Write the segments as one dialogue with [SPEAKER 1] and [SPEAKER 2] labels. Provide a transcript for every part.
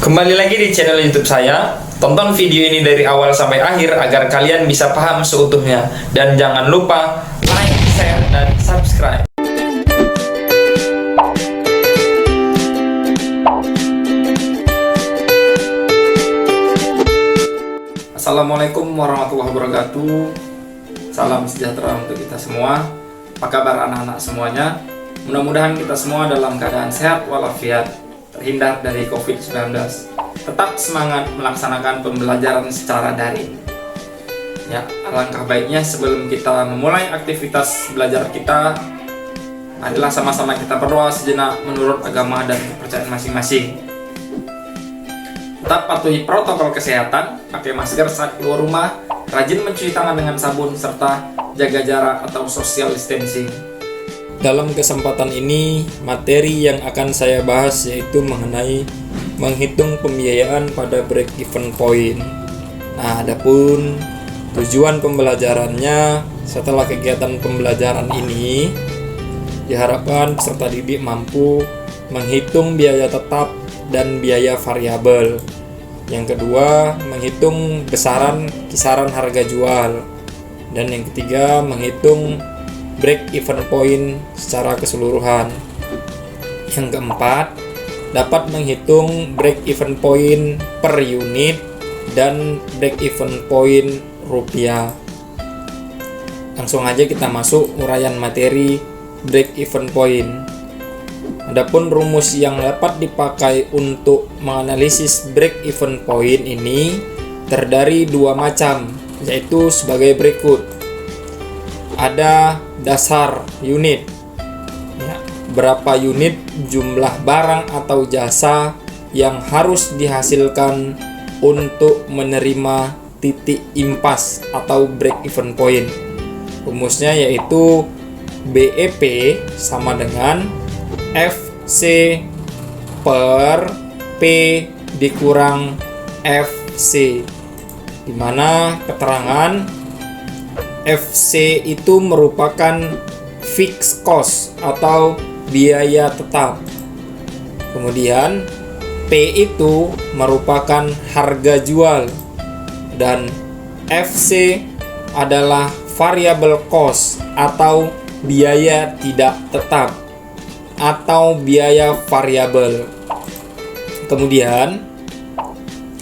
[SPEAKER 1] Kembali lagi di channel YouTube saya. Tonton video ini dari awal sampai akhir agar kalian bisa paham seutuhnya. Dan jangan lupa like, share, dan subscribe. Assalamualaikum warahmatullahi wabarakatuh. Salam sejahtera untuk kita semua. Apa kabar anak-anak semuanya? Mudah-mudahan kita semua dalam keadaan sehat walafiat, terhindar dari COVID-19. Tetap semangat melaksanakan pembelajaran secara daring. Ya, alangkah baiknya sebelum kita memulai aktivitas belajar kita, marilah sama-sama kita berdoa sejenak menurut agama dan kepercayaan masing-masing. Tetap patuhi protokol kesehatan, pakai masker saat keluar rumah, rajin mencuci tangan dengan sabun, serta jaga jarak atau social distancing. Dalam kesempatan ini, materi yang akan saya bahas yaitu mengenai menghitung pembiayaan pada break-even point. Nah, adapun tujuan pembelajarannya, setelah kegiatan pembelajaran ini, diharapkan peserta didik mampu menghitung biaya tetap dan biaya variabel. Yang kedua, menghitung besaran kisaran harga jual. Dan yang ketiga, menghitung break-even point secara keseluruhan. Yang keempat, dapat menghitung break-even point per unit dan break-even point rupiah. Langsung aja kita masuk uraian materi break-even point. Adapun rumus yang dapat dipakai untuk menganalisis break-even point ini terdiri dua macam, yaitu sebagai berikut. Ada dasar unit, ya, berapa unit jumlah barang atau jasa yang harus dihasilkan untuk menerima titik impas atau break-even point. Rumusnya yaitu BEP sama dengan FC per P dikurang FC, di mana keterangan FC itu merupakan fixed cost atau biaya tetap. Kemudian P itu merupakan harga jual dan FC adalah variable cost atau biaya tidak tetap atau biaya variabel. Kemudian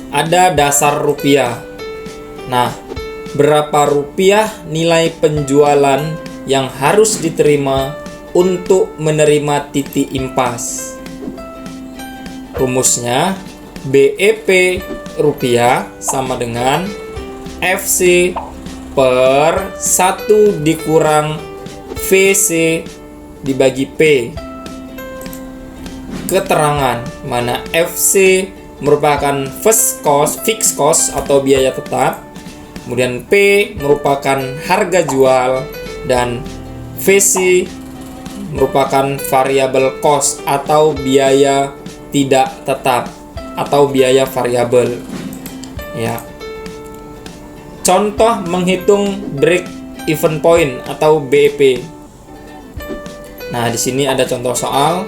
[SPEAKER 1] ada dasar rupiah. Nah, berapa rupiah nilai penjualan yang harus diterima untuk menerima titik impas? Rumusnya BEP rupiah sama dengan FC per 1 dikurang VC dibagi P. Keterangan mana FC merupakan fixed cost atau biaya tetap, kemudian P merupakan harga jual, dan VC merupakan variable cost atau biaya tidak tetap atau biaya variabel. Ya. Contoh menghitung break even point atau BEP. Nah, di sini ada contoh soal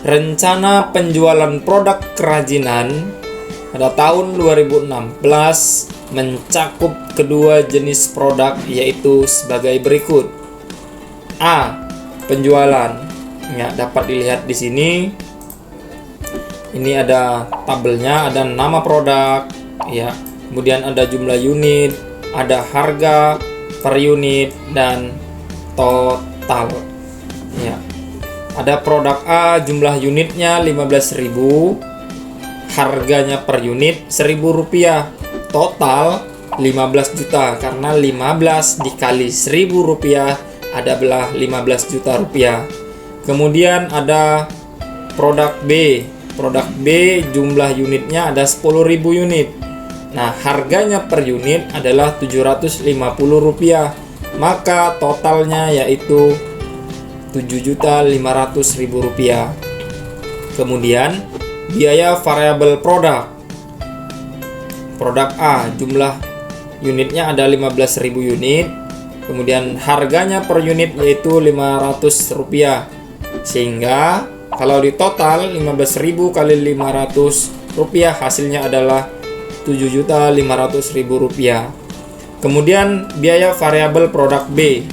[SPEAKER 1] rencana penjualan produk kerajinan pada tahun 2016 mencakup kedua jenis produk, yaitu sebagai berikut. A. Penjualan. Ya, dapat dilihat di sini. Ini ada tabelnya, ada nama produk, ya. Kemudian ada jumlah unit, ada harga per unit dan total. Ya. Ada produk A, jumlah unitnya 15.000, harganya per unit Rp1.000, total 15 juta, karena 15 dikali Rp1.000 adalah 15 juta rupiah. Kemudian ada produk B. Produk B jumlah unitnya ada 10.000 unit. Nah, harganya per unit adalah Rp750, maka totalnya yaitu Rp7.500.000. Kemudian biaya variabel produk. Produk A jumlah unitnya ada 15.000 unit. Kemudian harganya per unit yaitu Rp500. Sehingga kalau di total 15.000 kali 500 rupiah, hasilnya adalah 7.500.000 rupiah. Kemudian biaya variabel produk B,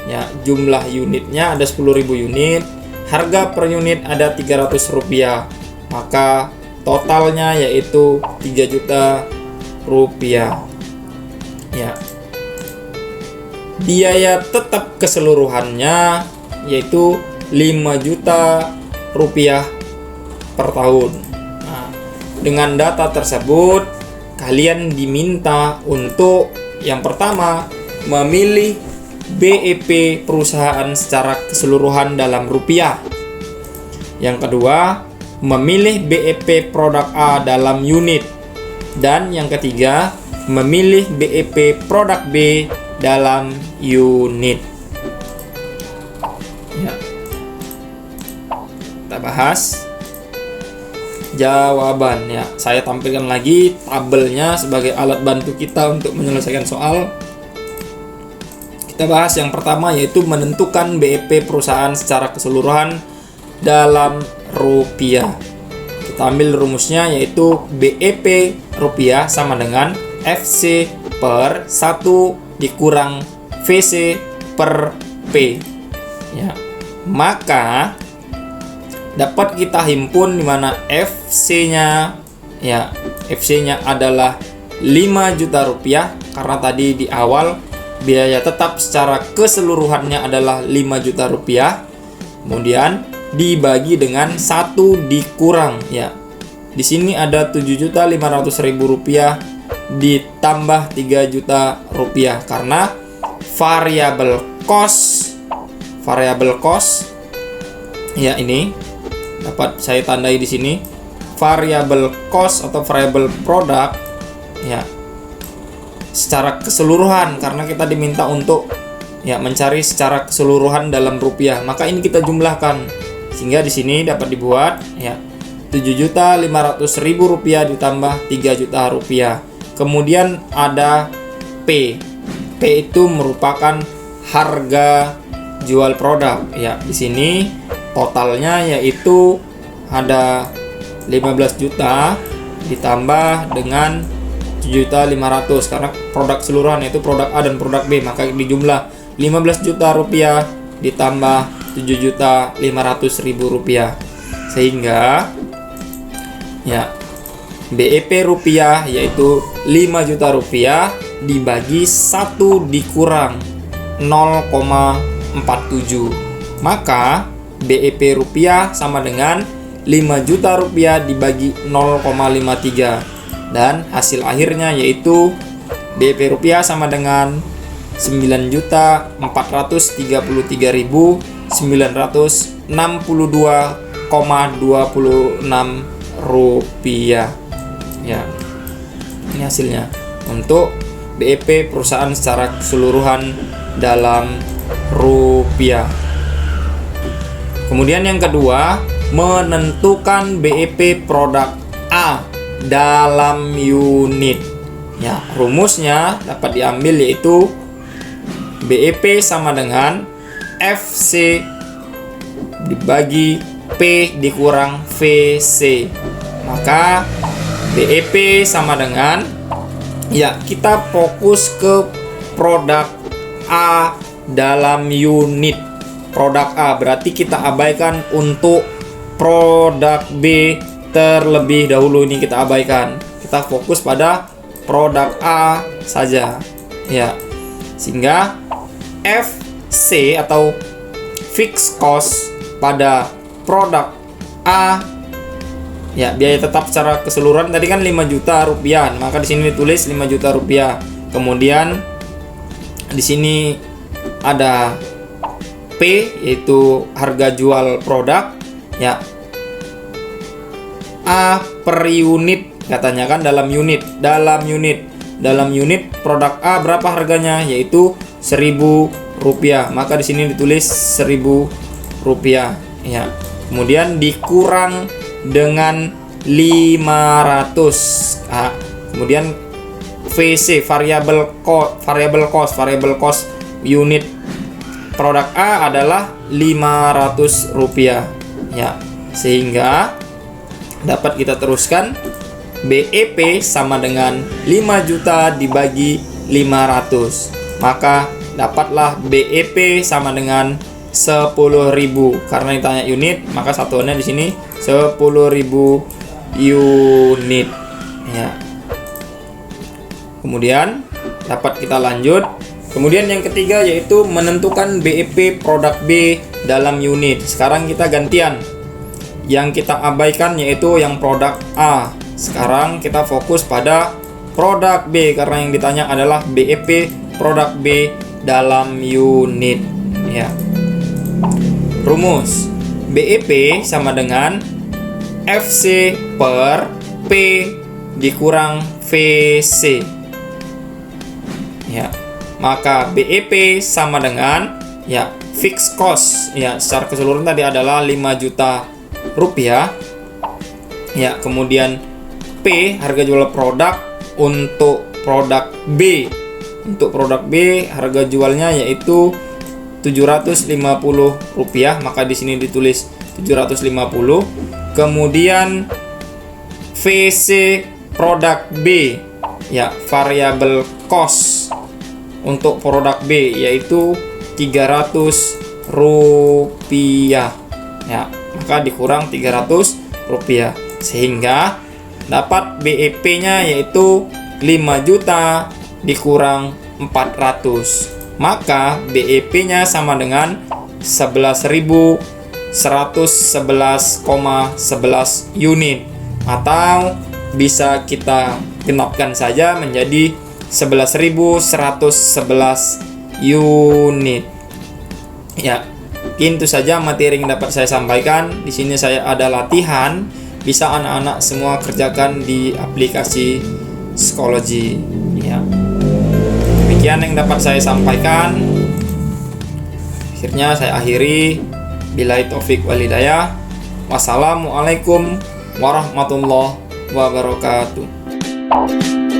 [SPEAKER 1] ya, jumlah unitnya ada 10.000 unit, harga per unit ada 300 rupiah, maka totalnya yaitu 3 juta rupiah. Ya. Biaya tetap keseluruhannya yaitu 5 juta rupiah per tahun. Nah, dengan data tersebut kalian diminta untuk yang pertama memilih BEP perusahaan secara keseluruhan dalam rupiah. Yang kedua, memilih BEP produk A dalam unit. Dan yang ketiga, memilih BEP produk B dalam unit. Ya. Kita bahas jawaban, ya. Saya tampilkan lagi tabelnya sebagai alat bantu kita untuk menyelesaikan soal. Kita bahas yang pertama yaitu menentukan BEP perusahaan secara keseluruhan dalam rupiah. Kita ambil rumusnya yaitu BEP rupiah sama dengan FC per 1 dikurang VC per P. Ya. Maka dapat kita himpun di mana FC-nya, ya, FC-nya adalah 5 juta rupiah karena tadi di awal biaya tetap secara keseluruhannya adalah 5 juta rupiah. Kemudian dibagi dengan 1 dikurang, ya. Di sini ada 7.500.000 rupiah ditambah 3 juta rupiah karena variabel cost, ya, ini dapat saya tandai di sini variabel cost atau variabel produk, ya, secara keseluruhan karena kita diminta untuk, ya, mencari secara keseluruhan dalam rupiah, maka ini kita jumlahkan sehingga di sini dapat dibuat, ya, 7.500.000 rupiah ditambah 3 juta rupiah. Kemudian ada P. P itu merupakan harga jual produk, ya. Di sini totalnya yaitu ada 15 juta ditambah dengan 7.500 karena produk keseluruhan yaitu produk A dan produk B, maka dijumlah 15 juta rupiah ditambah 7.500.000 rupiah sehingga, ya, BEP rupiah yaitu 5 juta rupiah dibagi 1 dikurang 0,47, maka BEP rupiah sama dengan 5 juta rupiah dibagi 0,53 dan hasil akhirnya yaitu BEP rupiah sama dengan 9.433.962,26 rupiah. Ya, ini hasilnya untuk BEP perusahaan secara keseluruhan dalam rupiah. Kemudian yang kedua, menentukan BEP produk A dalam unit. Ya, rumusnya dapat diambil yaitu BEP sama dengan FC dibagi P dikurang VC. Maka BEP sama dengan, ya, kita fokus ke produk A dalam unit. Produk A berarti kita abaikan untuk produk B terlebih dahulu, ini kita abaikan. Kita fokus pada produk A saja, ya. Sehingga FC atau fixed cost pada produk A, ya, biaya tetap secara keseluruhan tadi kan 5 juta rupiah, maka di sini ditulis 5 juta rupiah. Kemudian di sini ada P yaitu harga jual produk, ya. A per unit katanya kan dalam unit produk A berapa harganya yaitu 1.000 rupiah, maka di sini ditulis 1.000 rupiah, ya. Kemudian dikurang dengan 500. Kemudian VC variable cost unit produk A adalah 500 rupiah, ya. Sehingga dapat kita teruskan BEP sama dengan 5 juta dibagi 500. Maka dapatlah BEP sama dengan 10.000. Karena ditanya unit, maka satuannya di sini 10.000 unit. Ya. Kemudian dapat kita lanjut. Kemudian yang ketiga yaitu menentukan BEP produk B dalam unit. Sekarang kita gantian. Yang kita abaikan yaitu yang produk A. Sekarang kita fokus pada produk B karena yang ditanya adalah BEP produk B dalam unit. Ya. Rumus BEP sama dengan FC per P dikurang VC. Ya. Maka BEP sama dengan ya fixed cost ya secara keseluruhan tadi adalah 5 juta rupiah. Ya, kemudian P harga jual produk untuk produk B. Untuk produk B harga jualnya yaitu 750 rupiah, maka di sini ditulis 750. Kemudian VC produk B ya variable cost untuk produk B yaitu 300 rupiah. Ya, maka dikurang 300 rupiah sehingga dapat BEP-nya yaitu 5 juta dikurang 400. Maka BEP-nya sama dengan 11.111,11 unit atau bisa kita genapkan saja menjadi 11.111 unit. Ya, itu saja materi yang dapat saya sampaikan. Di sini saya ada latihan, bisa anak-anak semua kerjakan di aplikasi Schoology. Ya. Demikian yang dapat saya sampaikan. Akhirnya saya akhiri. Billahi taufik wal hidayah. Wassalamualaikum warahmatullahi wabarakatuh.